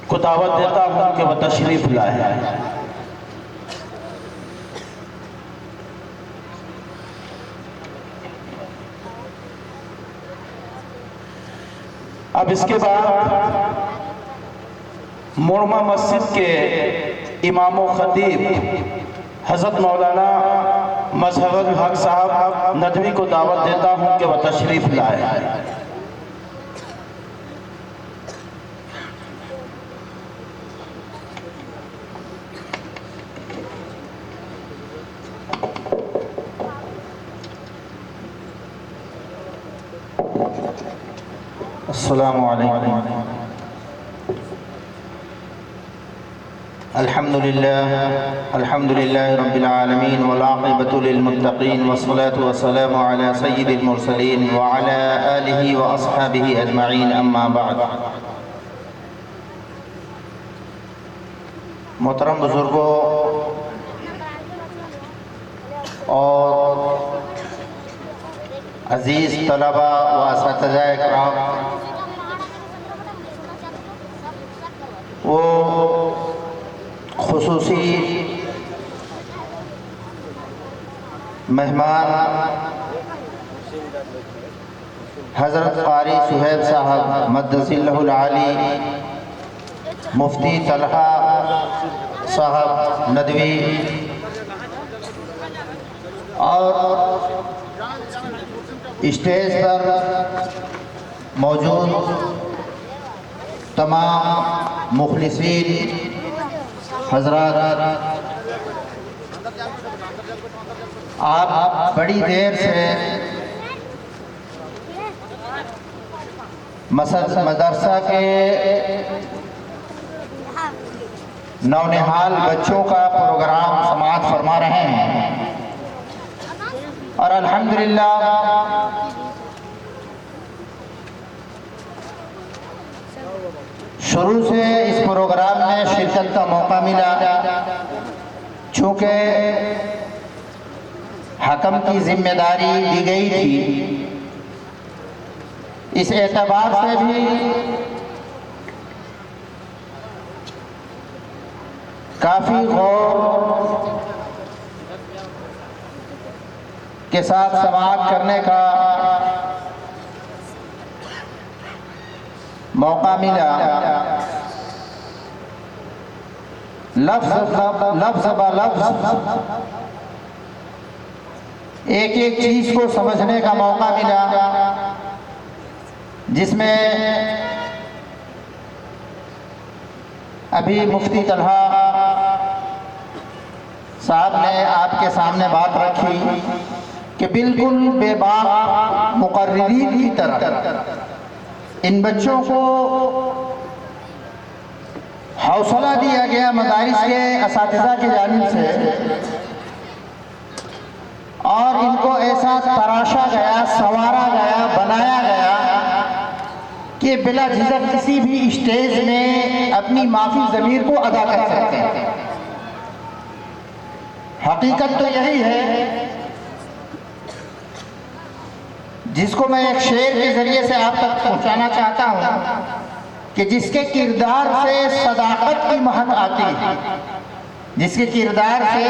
को दावत देता हूँ कि वह तशरीफ़ लाए। अब इसके बाद मोरमा मस्जिद के इमाम व खतीब हज़रत मौलाना मजहरुल हक साहब नदवी को दावत देता हूँ कि वह तशरीफ़ लाए। अस्सलामु अलैकुम। अल्हम्दुलिल्लाह रब्बिल आलमीन वल आक़िबतु लिल मुत्तक़ीन वस्सलातु वस्सलामु अला सय्यिदिल मुरसलीन व अला आलिहि व अस्हाबिहि अजमईन, अम्मा बाद। मोहतरम बुजुर्गों और अजीज़ तलबा व असातिज़ा इकराम, वो खुसूसी मेहमान हज़रत क़ारी सुहैब साहब मद्दसिल्लहुल आली, मुफ्ती तलहा साहब नदवी और स्टेज पर मौजूद तमाम मुखलिसीन हज़रात, आप बड़ी देर से मदरसा के नौनिहाल बच्चों का प्रोग्राम समाअत फरमा रहे हैं और अल्हम्दुलिल्लाह शुरू से इस प्रोग्राम में शिरकत का मौका मिला। चूँकि हकम की जिम्मेदारी दी गई थी, इस एतबार से भी काफ़ी गौर के साथ समाअत करने का मौका मिला। लफ्ज़ ब लफ्ज़ एक एक चीज़ को समझने का मौका मिला, जिसमें अभी मुफ्ती तलहा साहब ने आपके सामने बात रखी कि बिल्कुल बेबाक मुकर्रिरीन की तरह इन बच्चों को हौसला दिया गया मदारिस के असातिज़ा की जानिब से और इनको ऐसा तराशा गया, संवारा गया, बनाया गया कि बिला झिझक किसी भी स्टेज में अपनी माफी ज़मीर को अदा कर सकते हैं। हकीकत तो यही है, जिसको मैं एक शेर के ज़रिए से आप तक पहुंचाना चाहता हूं कि जिसके किरदार से सदाकत की महक आती है, जिसके किरदार से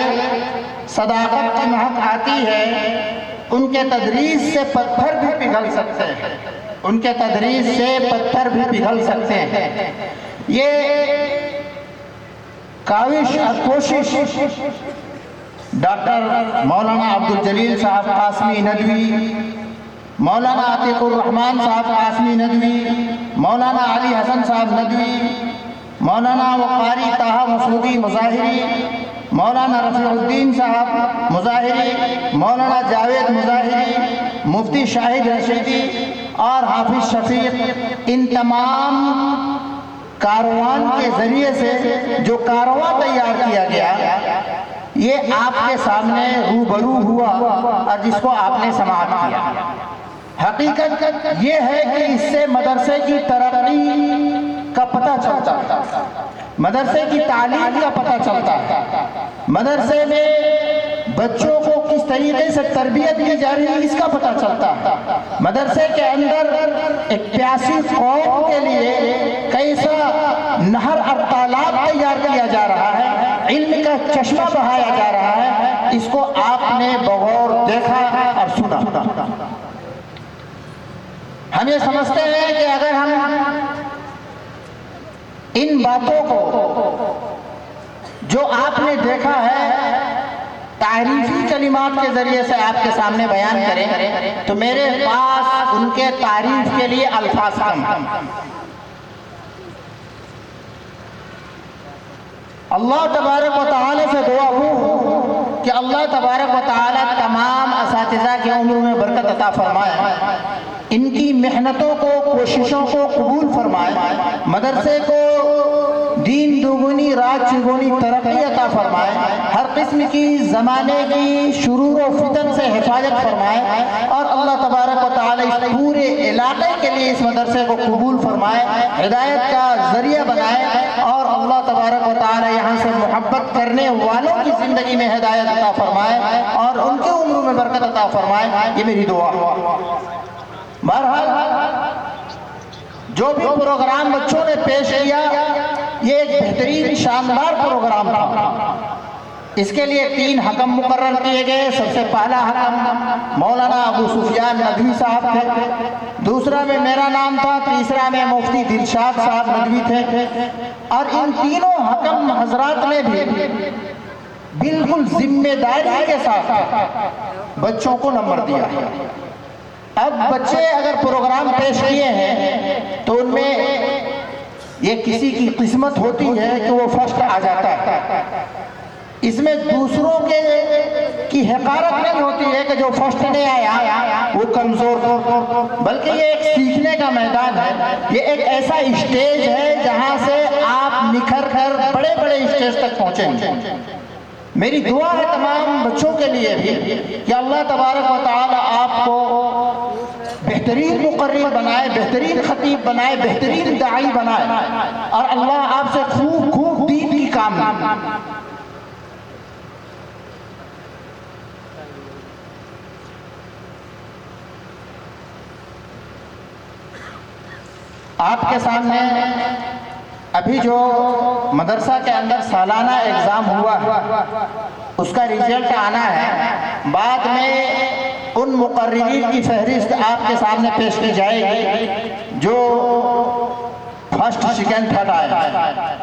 सदाकत की महक आती है, उनके तदरीस से पत्थर भी पिघल सकते हैं, उनके तदरीस से पत्थर भी पिघल सकते हैं। ये काविश और कोशिश डॉक्टर मौलाना अब्दुल जलील साहब कासमी नदवी, मौलाना आतिकुर रहमान साहब कासमी नदवी, मौलाना अली हसन साहब नदवी, मौलाना वक़ारी ताहा मसूदी मुज़ाहिरी, मौलाना रफ़ीउद्दीन साहब मुज़ाहिरी, मौलाना जावेद मुज़ाहिरी, मुफ्ती शाहिद रशीदी और हाफिज शफीक, इन तमाम कारवान के ज़रिए से जो कारवां तैयार किया गया, ये आपके सामने रूबरू हुआ और जिसको आपने समाअत किया। हकीकत ये है कि इससे मदरसे की तरक्की का पता चलता है, मदरसे की तालीम का पता चलता है, मदरसे में बच्चों को किस तरीके से तरबियत दी जा रही है इसका पता चलता है, मदरसे के अंदर एक प्यासी कौम के लिए कैसा नहर और तालाब तैयार किया जा रहा है, इल्म का चश्मा बहाया जा रहा है, इसको आपने बगौर देखा और सुना। हम ये समझते हैं कि अगर हम इन बातों को जो आपने देखा है तारीफी कलिमात के जरिए से आपके सामने बयान करें तो मेरे पास उनके तारीफ के लिए अल्फाज कम। अल्लाह तबारक व तआला से दुआ हो कि अल्लाह तबारक व तआला तमाम असातिज़ा की उम्र में बरकत अता फरमाए, इनकी मेहनतों को कोशिशों को कबूल फरमाए, मदरसे को दीन दुगुनी रात चुगुनी तरक्की अता फरमाए, हर किस्म की ज़माने की शुरूर व फितन से हिफाजत फरमाए और अल्लाह तबारक व तआला इस पूरे इलाके के लिए इस मदरसे को कबूल फरमाए, हिदायत का ज़रिया बनाए और अल्लाह तबारक व तआला यहाँ से मोहब्बत करने वालों की ज़िंदगी में हिदायत अता फरमाए और उनके उम्र में बरकत अता फरमाए। ये मेरी दुआ। बहरहाल जो भी प्रोग्राम बच्चों ने पेश किया ये एक बेहतरीन शानदार प्रोग्राम था। इसके लिए 3 हकम मुकर्रर किए गए। सबसे पहला हकम मौलाना अबू सुफियान नदवी साहब थे, दूसरा में मेरा नाम था, तीसरा में मुफ्ती दिलशाद साहब नदवी थे और इन तीनों हकम हजरात ने भी बिल्कुल जिम्मेदारी के साथ बच्चों को नंबर दिया। अब बच्चे अगर प्रोग्राम पेश किए हैं तो उनमें ये किसी की किस्मत होती है कि वो फर्स्ट आ जाता है। इसमें दूसरों के की हकारत नहीं होती है कि जो फर्स्ट नहीं आया वो कमजोर, बल्कि ये एक सीखने का मैदान है। ये एक ऐसा स्टेज है जहां से आप निखर कर बड़े बड़े स्टेज तक पहुंचेंगे। मेरी दुआ है तमाम बच्चों के लिए भी कि अल्लाह तबारक व तआला आपको बेहतरीन मुकर्रिर बनाए, बेहतरीन खतीब बनाए, बेहतरीन दाई बनाए और अल्लाह आपसे खूब खूब दीन की काम। आपके सामने अभी जो मदरसा के अंदर सालाना एग्ज़ाम हुआ है उसका रिजल्ट आना है। बाद में उन मुकर्रिरीन की फहरिस्त आपके सामने पेश की जाएगी जो फर्स्ट सेकंड थर्ड आए।